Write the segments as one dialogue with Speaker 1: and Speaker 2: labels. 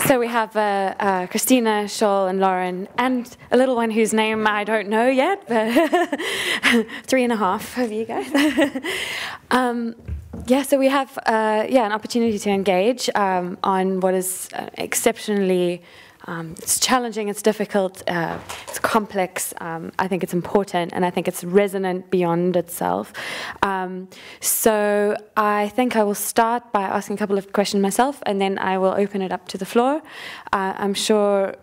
Speaker 1: So we have Christina, Shaul, and Lauren, and a little one whose name I don't know yet, but 3.5 of you guys. Yeah, so we have an opportunity to engage on what is exceptionally it's challenging, it's difficult, it's complex. I think it's important, and I think it's resonant beyond itself. So I think I will start by asking a couple of questions myself, and then I will open it up to the floor. I'm sure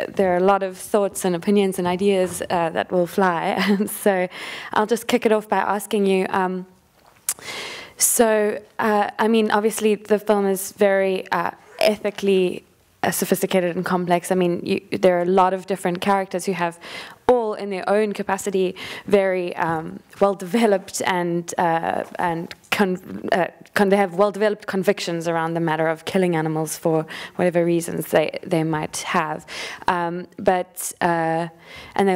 Speaker 1: there are a lot of thoughts and opinions and ideas that will fly. So I'll just kick it off by asking you, I mean, obviously the film is very ethically sophisticated and complex. I mean, there are a lot of different characters who have all, in their own capacity, very well developed and they have well developed convictions around the matter of killing animals for whatever reasons they might have. And they're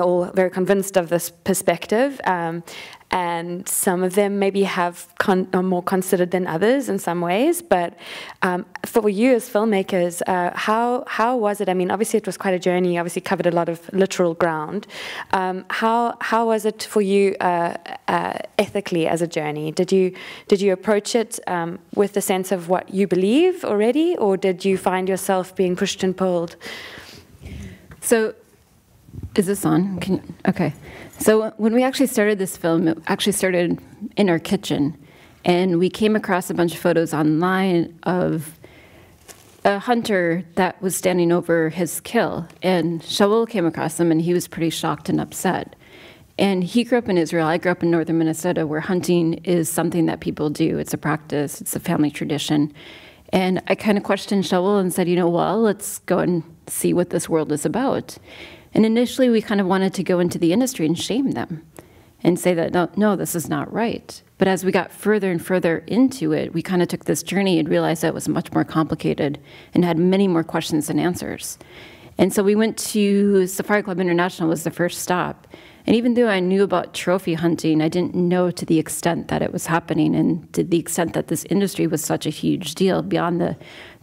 Speaker 1: all very convinced of this perspective. And some of them maybe are more considered than others in some ways. But for you as filmmakers, how was it? I mean, obviously it was quite a journey. You obviously covered a lot of literal ground. How was it for you ethically as a journey? Did you approach it with the sense of what you believe already, or did you find yourself being pushed and pulled?
Speaker 2: So, is this on? Okay. So when we actually started this film, it actually started in our kitchen. And we came across a bunch of photos online of a hunter that was standing over his kill. And Shaul came across them, and he was pretty shocked and upset. And he grew up in Israel. I grew up in northern Minnesota, where hunting is something that people do. It's a practice. It's a family tradition. And I kind of questioned Shaul and said, well, let's go and see what this world is about. And initially, we kind of wanted to go into the industry and shame them and say that, no, this is not right. But as we got further and further into it, we kind of took this journey and realized that it was much more complicated and had many more questions than answers. And so we went to Safari Club International was the first stop. And even though I knew about trophy hunting, I didn't know to the extent that it was happening and to the extent that this industry was such a huge deal beyond the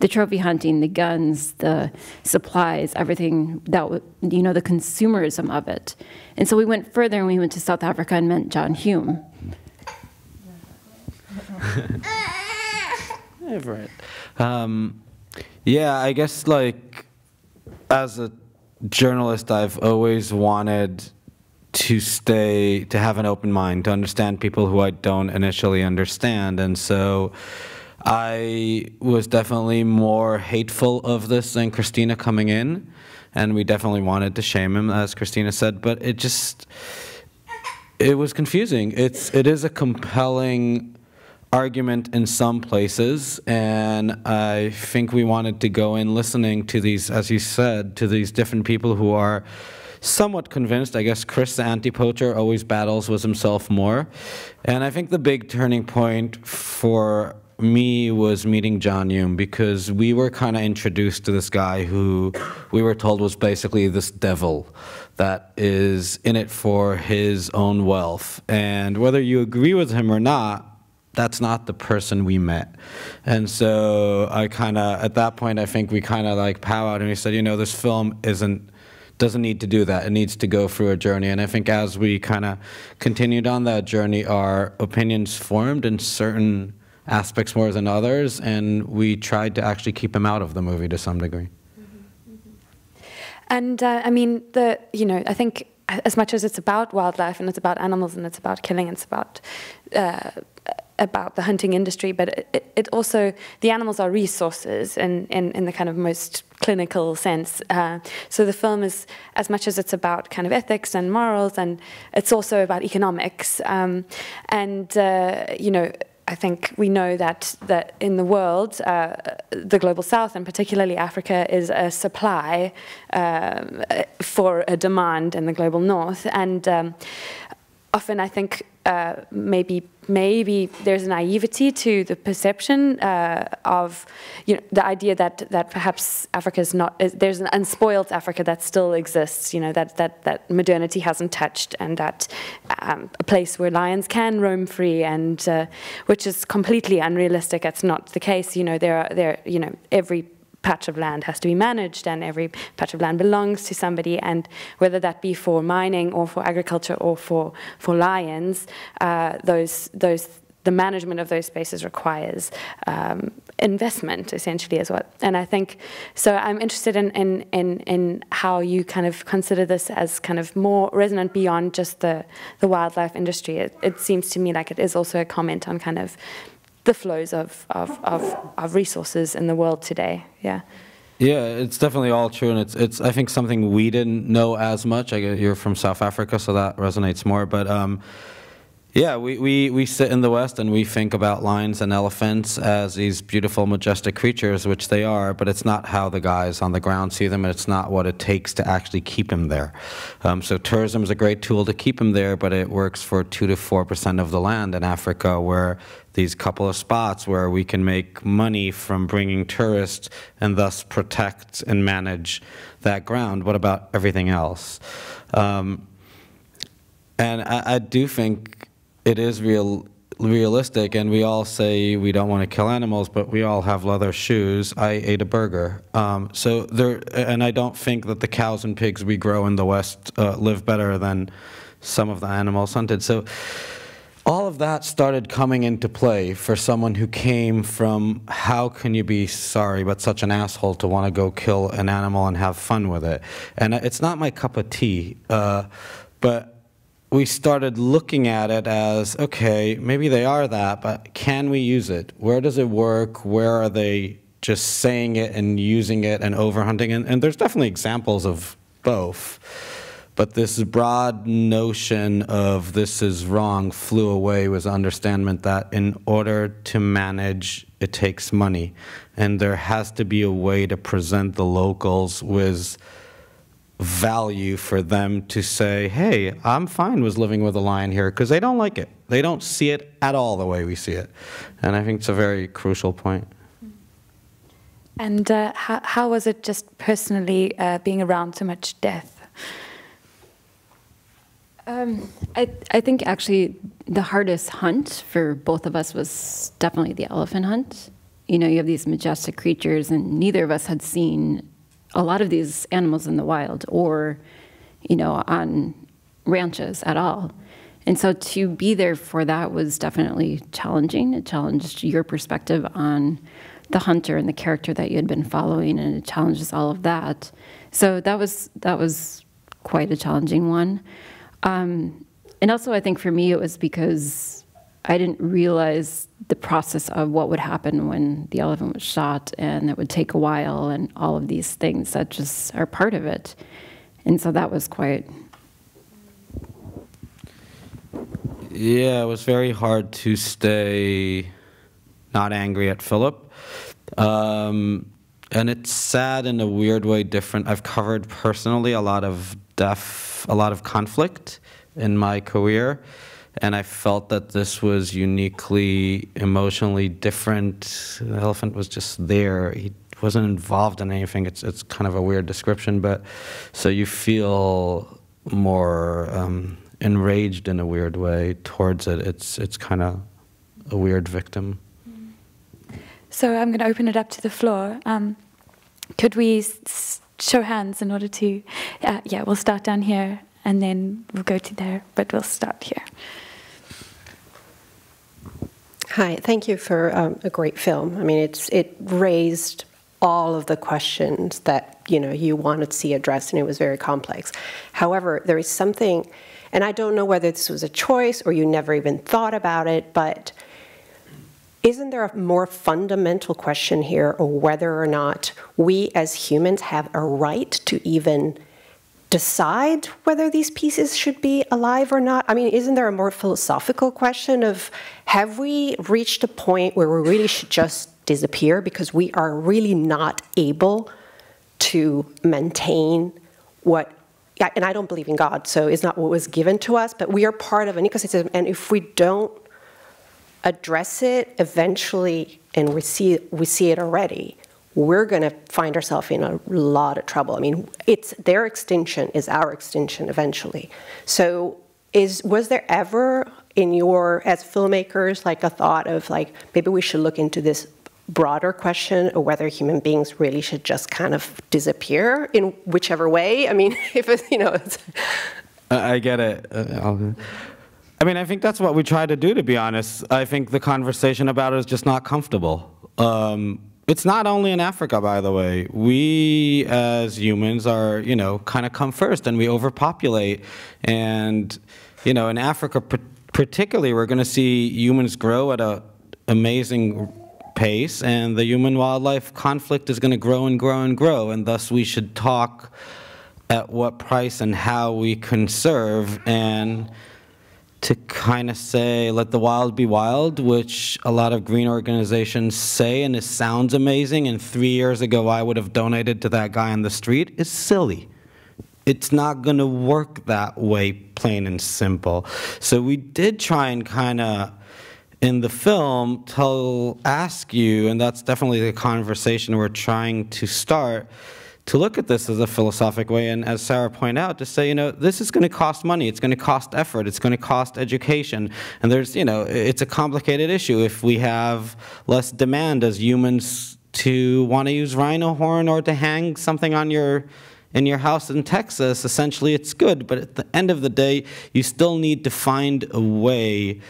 Speaker 2: trophy hunting, the guns, the supplies, everything that, the consumerism of it. And so we went further and we went to South Africa and met John Hume.
Speaker 3: Yeah, right. Yeah, I guess as a journalist, I've always wanted to have an open mind, to understand people who I don't initially understand. And so I was definitely more hateful of this than Christina coming in. And we definitely wanted to shame him, as Christina said, but it was confusing. It is a compelling argument in some places, and I think we wanted to go in listening to these, as you said, to these different people who are somewhat convinced. I guess Chris, the anti-poacher, always battles with himself more. And I think the big turning point for me was meeting John Hume, because we were kind of introduced to this guy who we were told was basically this devil that is in it for his own wealth. And whether you agree with him or not, that's not the person we met. And so I kind of, at that point, I think we kind of powwowed and we said, this film doesn't need to do that. It needs to go through a journey. And I think as we kind of continued on that journey, our opinions formed in certain aspects more than others, and we tried to actually keep him out of the movie to some degree.
Speaker 1: Mm-hmm. Mm-hmm. And I mean, I think as much as it's about wildlife and it's about animals and it's about killing, it's about the hunting industry, but it also, the animals are resources in the kind of most clinical sense. So the film is, as much as it's about kind of ethics and morals, and it's also about economics. I think we know that in the world, the global south, and particularly Africa, is a supply for a demand in the global north. And often I think maybe there's a naivety to the perception of the idea that perhaps Africa is not, there's an unspoiled Africa that still exists, that modernity hasn't touched, and that a place where lions can roam free, and which is completely unrealistic. That's not the case. Every patch of land has to be managed, and every patch of land belongs to somebody, and whether that be for mining or for agriculture or for lions, the management of those spaces requires investment, essentially, as well. And I think, so I'm interested in how you kind of consider this as kind of more resonant beyond just the wildlife industry. It seems to me like it is also a comment on kind of the flows of resources in the world today. Yeah.
Speaker 3: Yeah, it's definitely all true, and it's I think something we didn't know as much. You're from South Africa, so that resonates more. But yeah, we sit in the West and we think about lions and elephants as these beautiful, majestic creatures, which they are, but it's not how the guys on the ground see them, and it's not what it takes to actually keep them there. So tourism is a great tool to keep them there, but it works for 2 to 4% of the land in Africa, where these couple of spots where we can make money from bringing tourists and thus protect and manage that ground. What about everything else? And I do think it is realistic, and we all say we don't want to kill animals, but we all have leather shoes. I ate a burger. And I don't think that the cows and pigs we grow in the West live better than some of the animals hunted. So all of that started coming into play for someone who came from, how can you be sorry but such an asshole to want to go kill an animal and have fun with it? And it's not my cup of tea, but we started looking at it as, okay, maybe they are that, but can we use it? Where does it work? Where are they just saying it and using it and overhunting? And there's definitely examples of both. But this broad notion of this is wrong flew away with the understanding that in order to manage, it takes money. And there has to be a way to present the locals with value for them to say, hey, I'm fine with living with a lion here, because they don't like it. They don't see it at all the way we see it. And I think it's a very crucial point.
Speaker 1: And how was it just personally being around so much death?
Speaker 2: I think actually the hardest hunt for both of us was definitely the elephant hunt. You know, you have these majestic creatures, and neither of us had seen a lot of these animals in the wild or, you know, on ranches at all. And so to be there for that was definitely challenging. It challenged your perspective on the hunter and the character that you had been following, and it challenges all of that. So that was quite a challenging one. And also I think for me it was because I didn't realize the process of what would happen when the elephant was shot, and it would take a while, and all of these things that just are part of it. And so that was quite...
Speaker 3: Yeah, it was very hard to stay not angry at Philip. And it's sad in a weird way, different. I've covered personally a lot of death, a lot of conflict in my career. And I felt that this was uniquely emotionally different. The elephant was just there. He wasn't involved in anything. It's kind of a weird description, but so you feel more enraged in a weird way towards it. It's kind of a weird victim.
Speaker 1: So I'm going to open it up to the floor. Could we show hands in order to... yeah, we'll start down here, and then we'll go to there, but we'll start here.
Speaker 4: Hi, thank you for a great film. I mean, it raised all of the questions that you wanted to see addressed, and it was very complex. However, there is something, and I don't know whether this was a choice or you never even thought about it, but isn't there a more fundamental question here, or whether or not we as humans have a right to even decide whether these pieces should be alive or not? I mean, isn't there a more philosophical question of, have we reached a point where we really should just disappear because we are really not able to maintain what, and I don't believe in God, so it's not what was given to us, but we are part of an ecosystem, and if we don't address it eventually, and we see it already, we're going to find ourselves in a lot of trouble. I mean, it's their extinction is our extinction eventually. So was there ever in your, as filmmakers, like a thought of like, maybe we should look into this broader question of whether human beings really should just kind of disappear in whichever way. I mean, if it's, you know, it's...
Speaker 3: I get it. I mean, I think that's what we try to do, to be honest. I think the conversation about it is just not comfortable. It's not only in Africa, by the way. We, as humans, are, you know, kind of come first, and we overpopulate. And, you know, in Africa particularly, we're going to see humans grow at an amazing pace, and the human-wildlife conflict is going to grow and grow and grow, and thus we should talk at what price and how we conserve, and to kind of say, let the wild be wild, which a lot of green organizations say, and it sounds amazing, and 3 years ago I would have donated to that guy on the street, is silly. It's not going to work that way, plain and simple. So we did try and kind of, in the film, ask you, and that's definitely the conversation we're trying to start, to look at this as a philosophic way, and as Sarah pointed out, to say, you know, this is going to cost money, it's going to cost effort, it's going to cost education, and there's, you know, it's a complicated issue. If we have less demand as humans to want to use rhino horn or to hang something on in your house in Texas, essentially it's good, but at the end of the day, you still need to find a way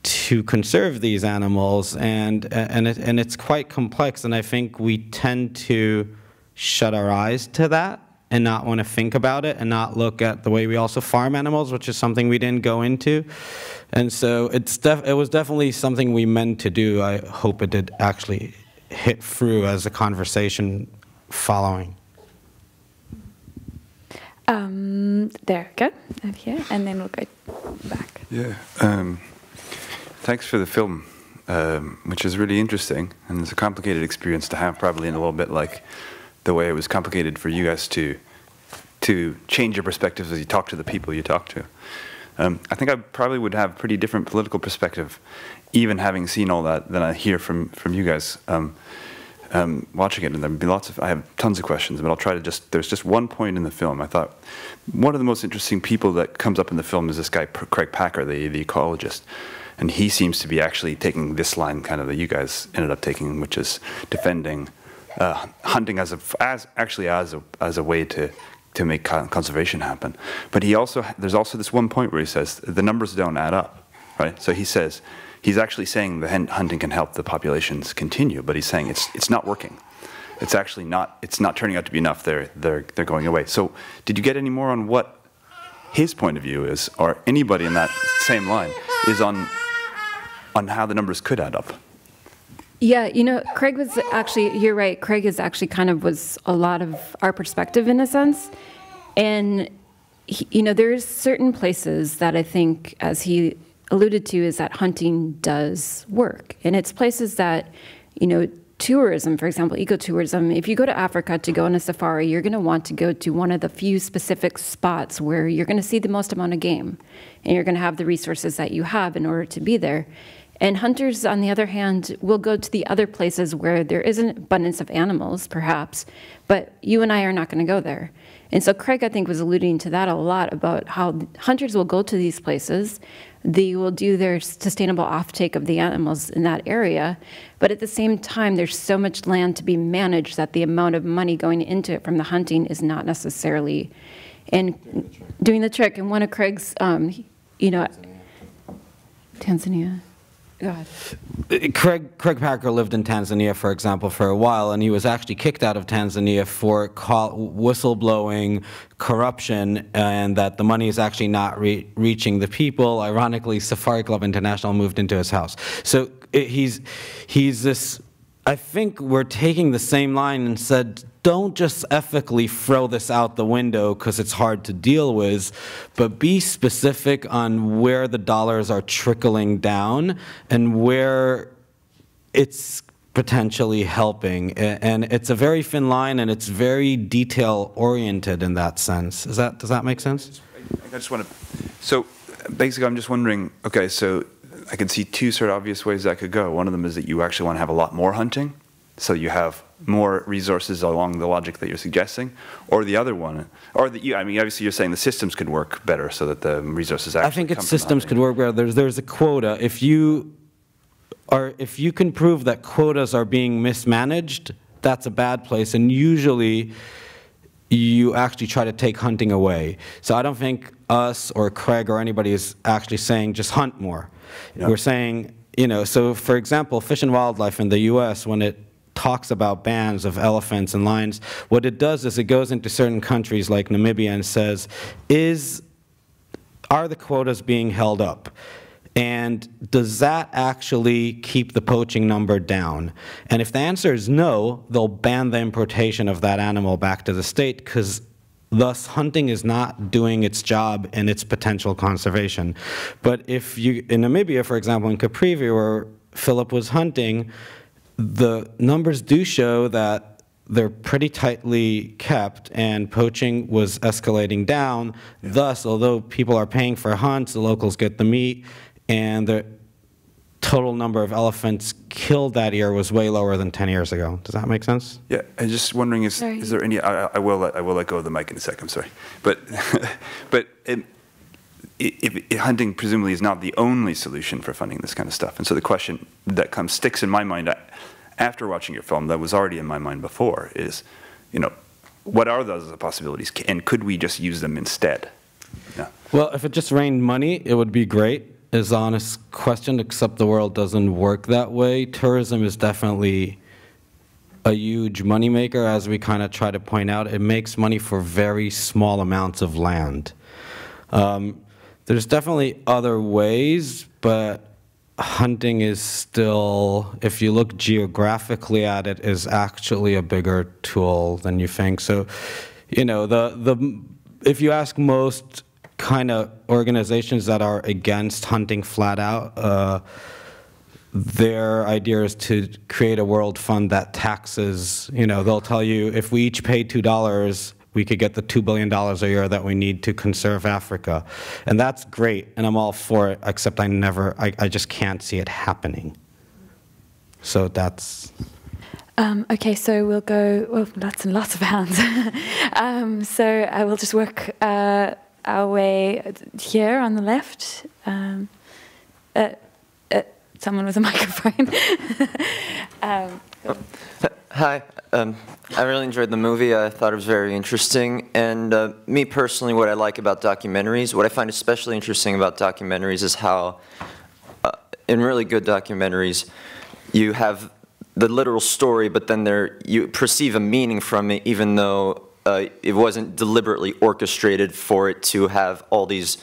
Speaker 3: to conserve these animals, and it's quite complex, and I think we tend to shut our eyes to that and not want to think about it and not look at the way we also farm animals, which is something we didn't go into. And so it was definitely something we meant to do. I hope it did actually hit through as a conversation following.
Speaker 1: There we go, over here, and then we'll go back.
Speaker 5: Yeah. Thanks for the film, which is really interesting, and it's a complicated experience to have, probably in a little bit like the way it was complicated for you guys to change your perspectives as you talk to the people you talk to. I think I probably would have a pretty different political perspective, even having seen all that, than I hear from you guys watching it. And there'd be I have tons of questions, but I'll try to there's just one point in the film. I thought one of the most interesting people that comes up in the film is this guy, Craig Packer, the ecologist. And he seems to be actually taking this line kind of that you guys ended up taking, which is defending hunting as a way to make conservation happen. But there's also this one point where he says the numbers don't add up, right? So he's actually saying the hunting can help the populations continue, but he's saying it's not working. It's actually not. It's not turning out to be enough. They're going away. So did you get any more on what his point of view is, or anybody in that same line is on how the numbers could add up?
Speaker 2: Yeah, you know, Craig was actually, you're right, Craig is actually kind of was a lot of our perspective in a sense. And, you know, there's certain places that I think, as he alluded to, is that hunting does work. And it's places that, you know, tourism, for example, ecotourism, if you go to Africa to go on a safari, you're going to want to go to one of the few specific spots where you're going to see the most amount of game. And you're going to have the resources that you have in order to be there. And hunters, on the other hand, will go to the other places where there is an abundance of animals, perhaps, but you and I are not going to go there. And so Craig, I think, was alluding to that a lot, about how hunters will go to these places, they will do their sustainable offtake of the animals in that area, but at the same time, there's so much land to be managed that the amount of money going into it from the hunting is not necessarily doing the trick. And one of Craig's, you know, Tanzania. God.
Speaker 3: Craig Packer lived in Tanzania, for example, for a while, and he was actually kicked out of Tanzania for whistleblowing corruption, and that the money is actually not reaching the people. Ironically, Safari Club International moved into his house. So he's this. I think we're taking the same line and said, don't just ethically throw this out the window because it's hard to deal with, but be specific on where the dollars are trickling down and where it's potentially helping. And it's a very thin line, and it's very detail-oriented in that sense. Does that make sense?
Speaker 5: I just want to, so basically I'm just wondering, okay, so I can see two sort of obvious ways that could go. One of them is that you actually want to have a lot more hunting, so you have more resources along the logic that you're suggesting, or the other one, or I mean, obviously you're saying the systems could work better so that the resources actually
Speaker 3: I think systems could work better. There's a quota. If you or if you can prove that quotas are being mismanaged, that's a bad place, and usually you actually try to take hunting away. So I don't think us or Craig or anybody is actually saying just hunt more. Yep. We're saying, you know, so for example, Fish and Wildlife in the US, when it talks about bans of elephants and lions, what it does is it goes into certain countries like Namibia and says, are the quotas being held up? And does that actually keep the poaching number down? And if the answer is no, they'll ban the importation of that animal back to the state, because thus hunting is not doing its job in its potential conservation. But if you, in Namibia, for example, in Caprivi, where Philip was hunting, the numbers do show that they're pretty tightly kept, and poaching was escalating down. Yeah. Thus, although people are paying for hunts, the locals get the meat, and the total number of elephants killed that year was way lower than 10 years ago. Does that make sense?
Speaker 5: Yeah, I'm just wondering, is there any, I will let go of the mic in a second, I'm sorry. But, if hunting presumably is not the only solution for funding this kind of stuff. And so the question that sticks in my mind after watching your film, that was already in my mind before, is, you know, what are those possibilities, and could we just use them instead? Yeah.
Speaker 3: Well, if it just rained money, it would be great, is the honest question, except the world doesn't work that way. Tourism is definitely a huge moneymaker, as we kind of try to point out. It makes money for very small amounts of land. There's definitely other ways, but hunting is still, if you look geographically at it, is actually a bigger tool than you think. So, you know, if you ask most kind of organizations that are against hunting flat out, their idea is to create a world fund that taxes, you know, they'll tell you if we each pay $2, we could get the $2 billion a year that we need to conserve Africa. And that's great, and I'm all for it, except I just can't see it happening. So that's...
Speaker 1: Okay, so we'll go, well, lots and lots of hands. So I will just work our way here on the left. Someone with a microphone.
Speaker 6: Hi. I really enjoyed the movie. I thought it was very interesting. And me personally, what I like about documentaries, what I find especially interesting about documentaries is how, in really good documentaries, you have the literal story, but then you perceive a meaning from it, even though it wasn't deliberately orchestrated for it to have all these,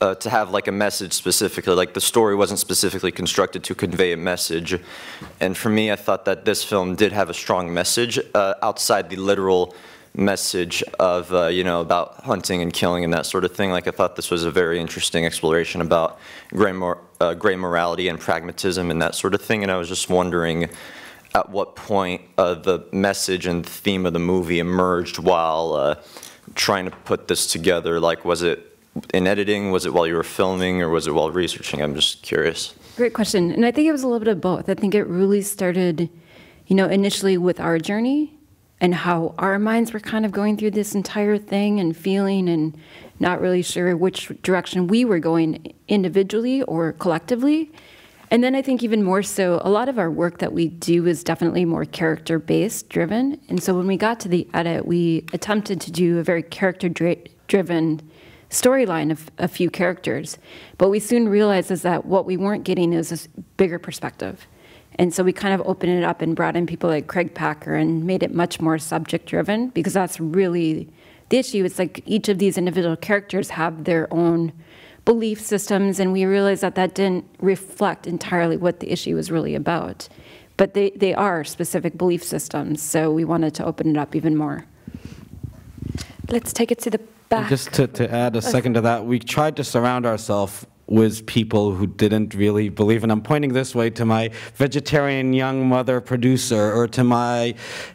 Speaker 6: to have like a message specifically. Like the story wasn't specifically constructed to convey a message. And for me, I thought that this film did have a strong message outside the literal message of, you know, about hunting and killing and that sort of thing. Like I thought this was a very interesting exploration about gray morality and pragmatism and that sort of thing. And I was just wondering at what point the message and theme of the movie emerged while trying to put this together. Like, was it in editing, was it while you were filming, or was it while researching? I'm just curious.
Speaker 2: Great question. And I think it was a little bit of both. I think it really started, you know, initially with our journey and how our minds were kind of going through this entire thing and feeling and not really sure which direction we were going individually or collectively. And then I think even more so, a lot of our work that we do is definitely more character-based driven. And so when we got to the edit, we attempted to do a very character-driven storyline of a few characters. But we soon realized is that what we weren't getting is this bigger perspective. And so we kind of opened it up and brought in people like Craig Packer and made it much more subject-driven, because that's really the issue. It's like each of these individual characters have their own belief systems, and we realized that that didn't reflect entirely what the issue was really about. But they are specific belief systems, so we wanted to open it up even more.
Speaker 1: Let's take it to the back.
Speaker 3: Just to add a second to that, we tried to surround ourselves with people who didn't really believe, and I'm pointing this way to my vegetarian young mother producer, or to my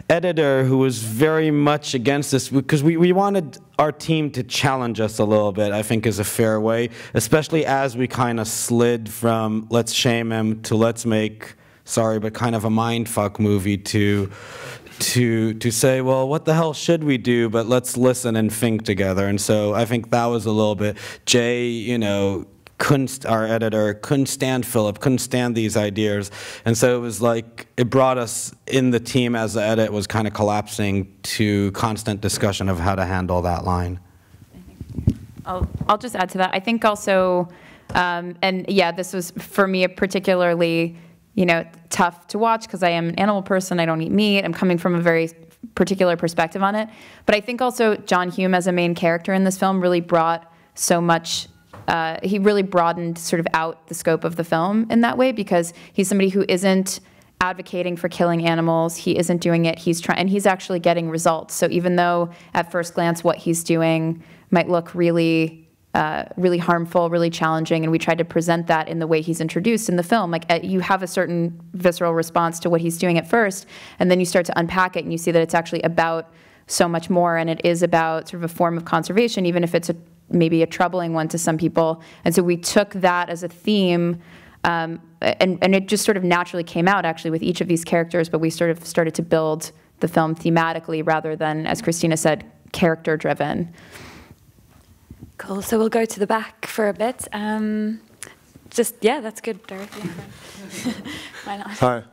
Speaker 3: editor who was very much against this, because we wanted our team to challenge us a little bit, I think is a fair way, especially as we kind of slid from let's shame him to let's make, sorry, but kind of a mindfuck movie to say, well, what the hell should we do, but let's listen and think together. And so I think that was a little bit, Jay, you know, our editor couldn't stand Philip, couldn't stand these ideas. And so it was like, it brought us in the team as the edit was kind of collapsing to constant discussion of how to handle that line.
Speaker 7: I'll just add to that. I think also, and yeah, this was for me a particularly, tough to watch because I am an animal person. I don't eat meat. I'm coming from a very particular perspective on it. But I think also John Hume as a main character in this film really brought so much. He really broadened sort of out the scope of the film in that way, because he's somebody who isn't advocating for killing animals. He isn't doing it. He's trying, and he's actually getting results. So even though at first glance what he's doing might look really really harmful, really challenging, and we tried to present that in the way he's introduced in the film. Like, you have a certain visceral response to what he's doing at first, and then you start to unpack it, and you see that it's actually about so much more, and it is about sort of a form of conservation, even if it's maybe a troubling one to some people. And so we took that as a theme, and it just sort of naturally came out, actually, with each of these characters, but we sort of started to build the film thematically rather than, as Christina said, character-driven.
Speaker 1: Cool. So we'll go to the back for a bit. Yeah, that's good, Dorothy. Why not?
Speaker 8: Hi.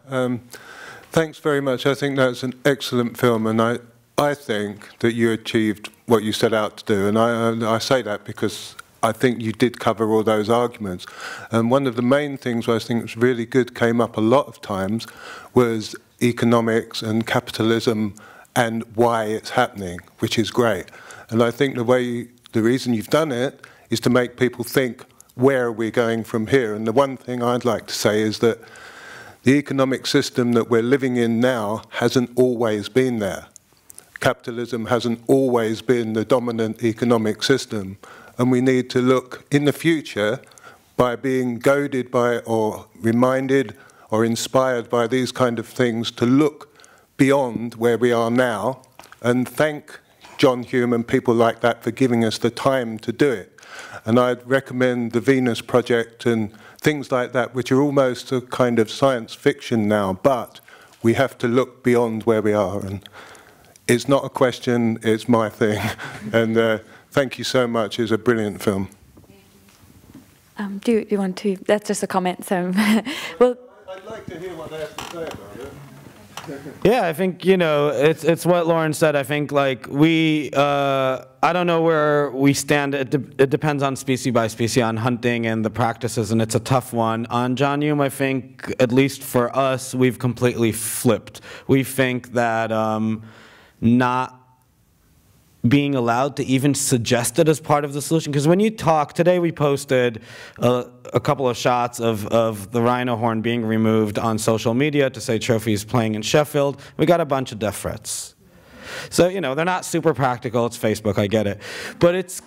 Speaker 8: Thanks very much. I think that's an excellent film, and I think that you achieved what you set out to do. And I say that because I think you did cover all those arguments. And one of the main things I think was really good, came up a lot of times, was economics and capitalism and why it's happening, which is great. And I think the reason you've done it is to make people think, where are we going from here? And the one thing I'd like to say is that the economic system that we're living in now hasn't always been there. Capitalism hasn't always been the dominant economic system. And we need to look in the future by being goaded by or reminded or inspired by these kind of things to look beyond where we are now, and thank John Hume and people like that for giving us the time to do it. And I'd recommend the Venus Project and things like that, which are almost a kind of science fiction now, but we have to look beyond where we are. And it's not a question, it's my thing. And thank you so much. It's a brilliant film.
Speaker 1: Do you want to? That's just a comment. So, well,
Speaker 8: I'd like to hear what they have to say about it.
Speaker 3: Yeah, I think, it's what Lauren said. I think, like, I don't know where we stand. It depends on species by species, on hunting and the practices, and it's a tough one. On John Hume, I think, at least for us, we've completely flipped. We think that not being allowed to even suggest it as part of the solution. Because when you talk, today we posted a couple of shots of the rhino horn being removed on social media to say trophies playing in Sheffield. We got a bunch of death threats. So, they're not super practical. It's Facebook, I get it. But it's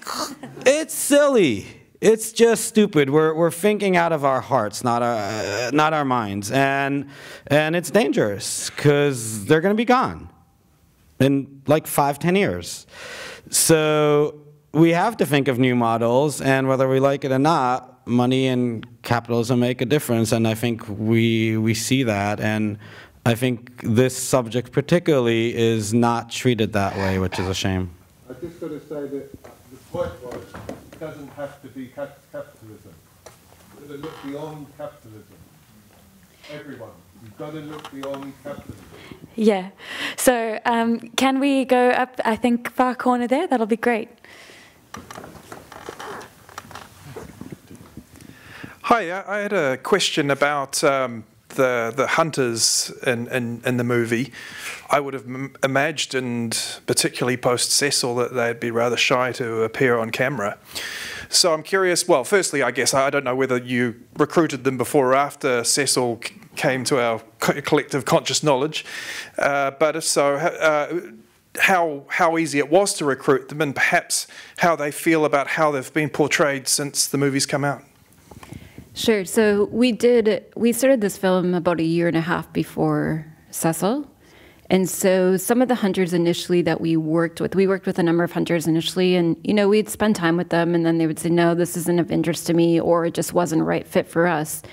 Speaker 3: silly. It's just stupid. We're thinking out of our hearts, not our minds. And it's dangerous because they're going to be gone in like 5-10 years. So we have to think of new models, and whether we like it or not, money and capitalism make a difference, and I think we see that, and I think this subject particularly is not treated that way, which is a shame.
Speaker 8: I just got to say that the point was, it doesn't have to be capitalism. You've got to look beyond capitalism. Everyone, you've got to look beyond capitalism.
Speaker 1: Yeah. So can we go up, I think, far corner there? That'll be great.
Speaker 9: Hi, I had a question about the hunters in the movie. I would have imagined, particularly post-Cecil, that they'd be rather shy to appear on camera. So I'm curious, well, firstly, I guess, I don't know whether you recruited them before or after Cecil came to our collective conscious knowledge, but if so, how easy it was to recruit them, and perhaps how they feel about how they've been portrayed since the movie's come out.
Speaker 2: Sure. So we started this film about 1.5 years before Cecil. And so some of the hunters initially that we worked with a number of hunters initially, and, we'd spend time with them, and then they would say, no, this isn't of interest to me, or it just wasn't a right fit for us.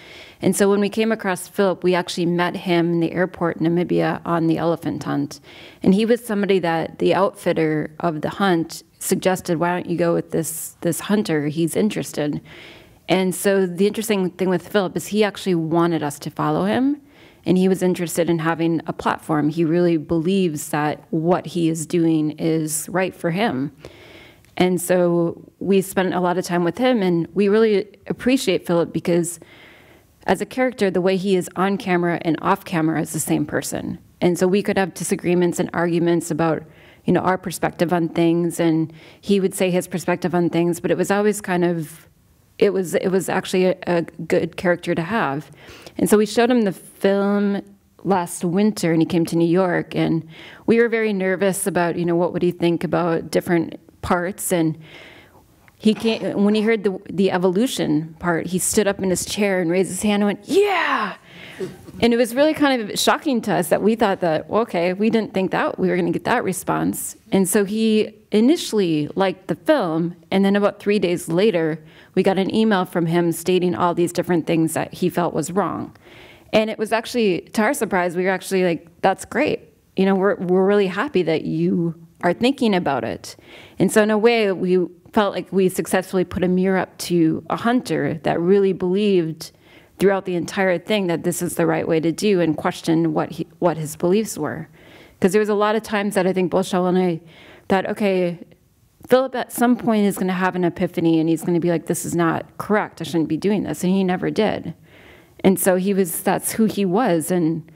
Speaker 2: And so when we came across Philip, we actually met him in the airport in Namibia on the elephant hunt. And he was somebody that the outfitter of the hunt suggested, why don't you go with this hunter? He's interested. And so the interesting thing with Philip is he actually wanted us to follow him, and he was interested in having a platform. He really believes that what he is doing is right for him. And so we spent a lot of time with him, and we really appreciate Philip because as a character, the way he is on camera and off camera is the same person. And so we could have disagreements and arguments about, you know, our perspective on things, and he would say his perspective on things, but it was always kind of, it was actually a good character to have. And so we showed him the film last winter, and he came to New York, and we were very nervous about, you know, what would he think about different parts. And he came, when he heard the evolution part, he stood up in his chair and raised his hand and went, "Yeah!" And it was really kind of shocking to us that we thought that, well, okay, we didn't think that we were going to get that response. And so he initially liked the film, and then about 3 days later, we got an email from him stating all these different things that he felt was wrong. And it was actually, to our surprise, we were actually like, that's great. You know, we're really happy that you are thinking about it. And so in a way, we felt like we successfully put a mirror up to a hunter that really believed throughout the entire thing that this is the right way to do and question what his beliefs were. Because there was a lot of times that I think both Shaul and I thought, okay, Philip at some point is going to have an epiphany and he's going to be like, this is not correct, I shouldn't be doing this, and he never did. And so that's who he was, and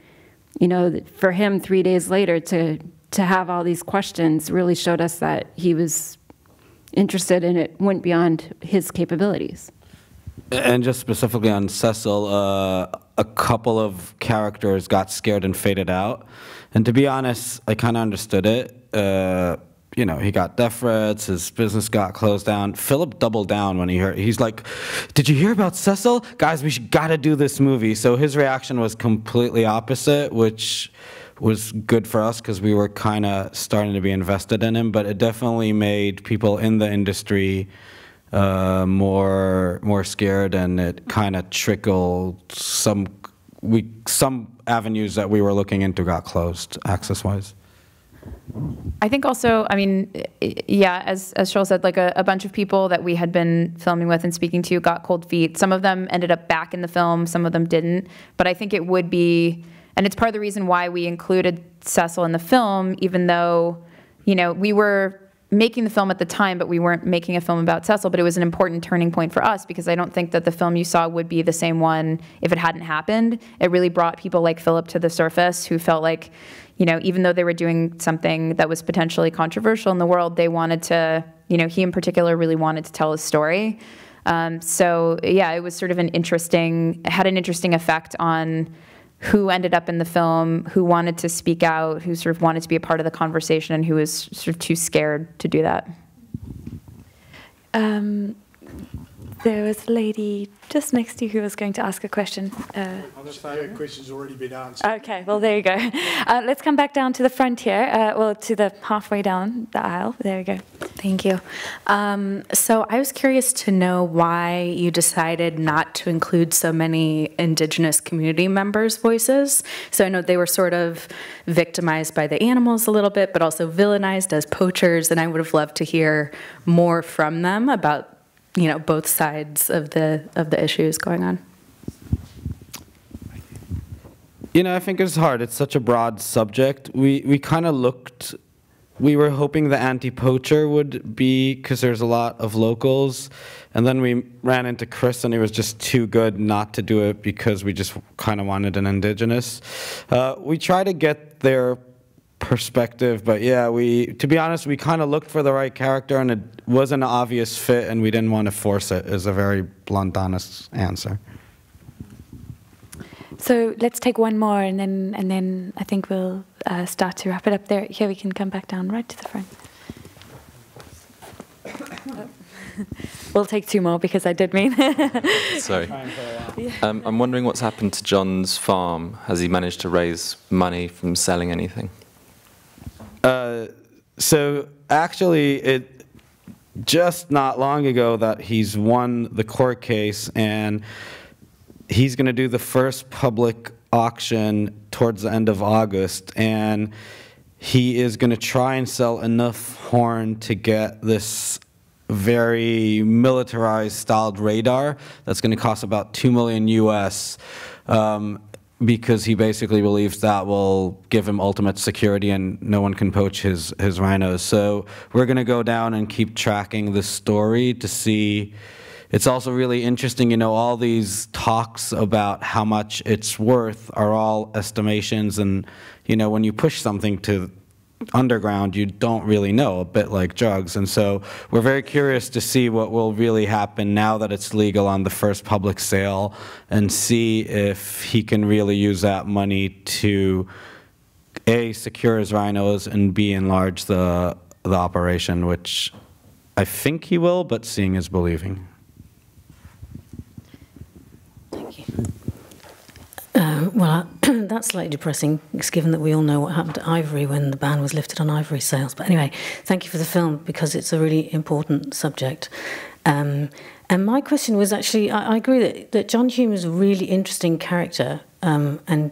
Speaker 2: you know, for him 3 days later to have all these questions really showed us that he was interested and it went beyond his capabilities.
Speaker 3: And just specifically on Cecil, a couple of characters got scared and faded out. And to be honest, I kind of understood it. You know, he got death threats, his business got closed down. Philip doubled down when he heard, he's like, "Did you hear about Cecil? Guys, we gotta do this movie." So his reaction was completely opposite, which was good for us because we were kind of starting to be invested in him, but it definitely made people in the industry more scared, and it kind of trickled some avenues that we were looking into got closed access-wise.
Speaker 7: I think also, I mean, yeah, as Shaul said, like a bunch of people that we had been filming with and speaking to got cold feet. Some of them ended up back in the film, some of them didn't. But I think it would be, and it's part of the reason why we included Cecil in the film, even though, you know, we were making the film at the time, but we weren't making a film about Cecil, but it was an important turning point for us because I don't think that the film you saw would be the same one if it hadn't happened. It really brought people like Philip to the surface who felt like, you know, even though they were doing something that was potentially controversial in the world, they wanted to, you know, he in particular really wanted to tell his story. So yeah, it was sort of had an interesting effect on who ended up in the film, who wanted to speak out, who sort of wanted to be a part of the conversation, and who was sort of too scared to do that.
Speaker 1: There was a lady just next to you who was going to ask a question.
Speaker 10: The question's already been answered.
Speaker 1: Okay, well, there you go. Let's come back down to the front here, well, to the halfway down the aisle. There we go.
Speaker 11: Thank you. So I was curious to know why you decided not to include so many Indigenous community members' voices. So I know they were sort of victimized by the animals a little bit, but also villainized as poachers, and I would have loved to hear more from them about, you know, both sides of the issues going on.
Speaker 3: You know, I think it's hard. It's such a broad subject. We kind of looked. We were hoping the anti-poacher would be, because there's a lot of locals, and then we ran into Chris, and he was just too good not to do it because we just kind of wanted an Indigenous. We try to get their perspective, but yeah, to be honest, we kind of looked for the right character, and it wasn't an obvious fit, and we didn't want to force it, is a very blunt, honest answer.
Speaker 1: So let's take one more, and then I think we'll start to wrap it up there. Here we can come back down right to the front. We'll take two more because I did mean.
Speaker 12: Sorry. I'm wondering what's happened to John's farm. Has he managed to raise money from selling anything?
Speaker 3: So actually, it just not long ago that he's won the court case, and he's going to do the first public auction towards the end of August, and he is going to try and sell enough horn to get this very militarized styled radar that's going to cost about $2 million US, because he basically believes that will give him ultimate security and no one can poach his rhinos. So we're going to go down and keep tracking this story to see. It's also really interesting, you know, all these talks about how much it's worth are all estimations, and, you know, when you push something to underground, you don't really know, a bit like drugs. And so we're very curious to see what will really happen now that it's legal on the first public sale, and see if he can really use that money to A, secure his rhinos, and B, enlarge the operation, which I think he will, but seeing is believing.
Speaker 13: Thank you. Well, that's slightly depressing, given that we all know what happened to ivory when the ban was lifted on ivory sales. But anyway, thank you for the film, because it's a really important subject. And my question was actually, I agree that John Hume is a really interesting character, and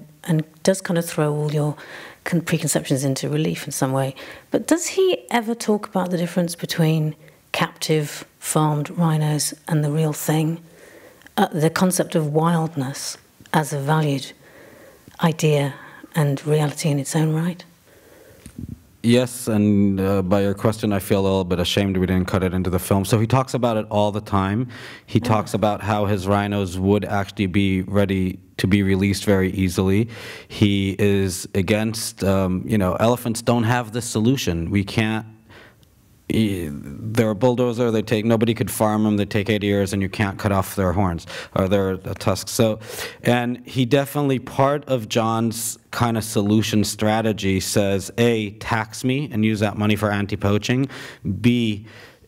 Speaker 13: does kind of throw all your preconceptions into relief in some way. But does he ever talk about the difference between captive farmed rhinos and the real thing? The concept of wildness as a valued idea and reality in its own right?
Speaker 3: Yes, and by your question, I feel a little bit ashamed we didn't cut it into the film. So he talks about it all the time. He talks about how his rhinos would actually be ready to be released very easily. He is against, you know, elephants don't have this solution. We can't. They're a bulldozer. Nobody could farm them. They take 8 years, and you can't cut off their horns or their tusks. So, and he definitely, part of John's kind of solution strategy says, A, tax me and use that money for anti-poaching. B,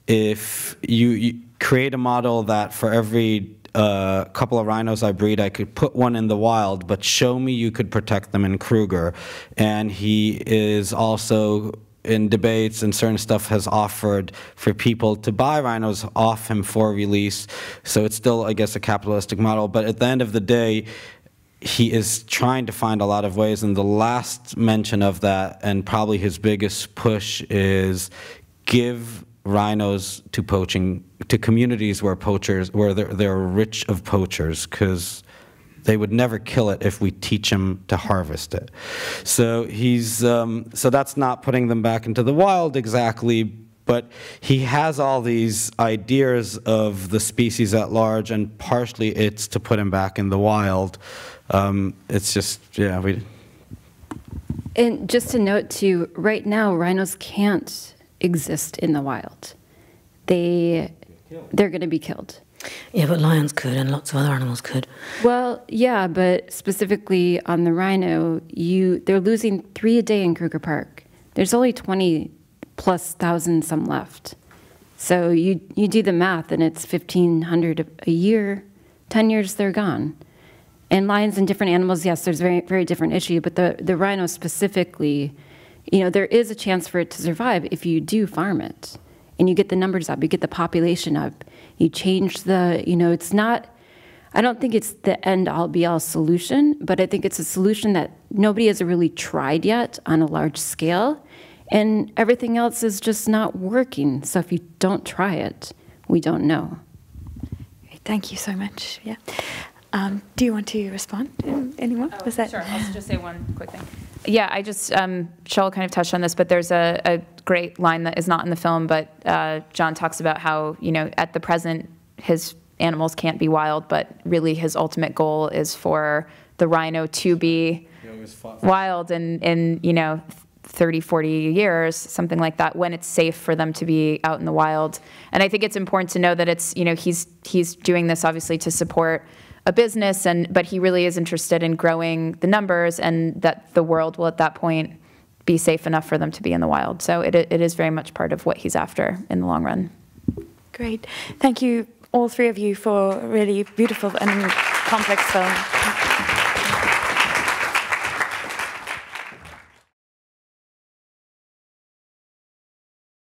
Speaker 3: if you create a model that for every couple of rhinos I breed, I could put one in the wild, but show me you could protect them in Kruger. And he is also, in debates and certain stuff, has offered for people to buy rhinos off him for release. So it's still, I guess, a capitalistic model. But at the end of the day, he is trying to find a lot of ways. And the last mention of that, and probably his biggest push, is give rhinos to poaching, to communities where they're rich of poachers, because they would never kill it if we teach them to harvest it. So he's so that's not putting them back into the wild exactly, but he has all these ideas of the species at large, and partially it's to put him back in the wild. It's just, yeah,
Speaker 2: And just a note too, right now rhinos can't exist in the wild. They're going to be killed.
Speaker 13: Yeah, but lions could, and lots of other animals could.
Speaker 2: Well, yeah, but specifically on the rhino, they're losing 3 a day in Kruger Park. There's only 20,000+ some left. So you do the math, and it's 1,500 a year. 10 years, they're gone. And lions and different animals, yes, there's very, very different issue. But the rhino specifically, you know, there is a chance for it to survive if you do farm it, and you get the numbers up, you get the population up. You change the, you know, it's not, I don't think it's the end-all be-all solution, but I think it's a solution that nobody has really tried yet on a large scale, and everything else is just not working. So if you don't try it, we don't know.
Speaker 1: Thank you so much. Yeah. Do you want to respond? Anyone? Was that?
Speaker 7: Sure, I'll just say one quick thing. Yeah, I just, Shaul kind of touched on this, but there's a great line that is not in the film, but John talks about how, you know, at the present, his animals can't be wild, but really his ultimate goal is for the rhino to be wild in, you know, 30, 40 years, something like that, when it's safe for them to be out in the wild. And I think it's important to know that it's, you know, he's doing this obviously to support a business, but he really is interested in growing the numbers, and that the world will at that point be safe enough for them to be in the wild. So it is very much part of what he's after in the long run.
Speaker 1: Great. Thank you, all three of you, for a really beautiful and complex film.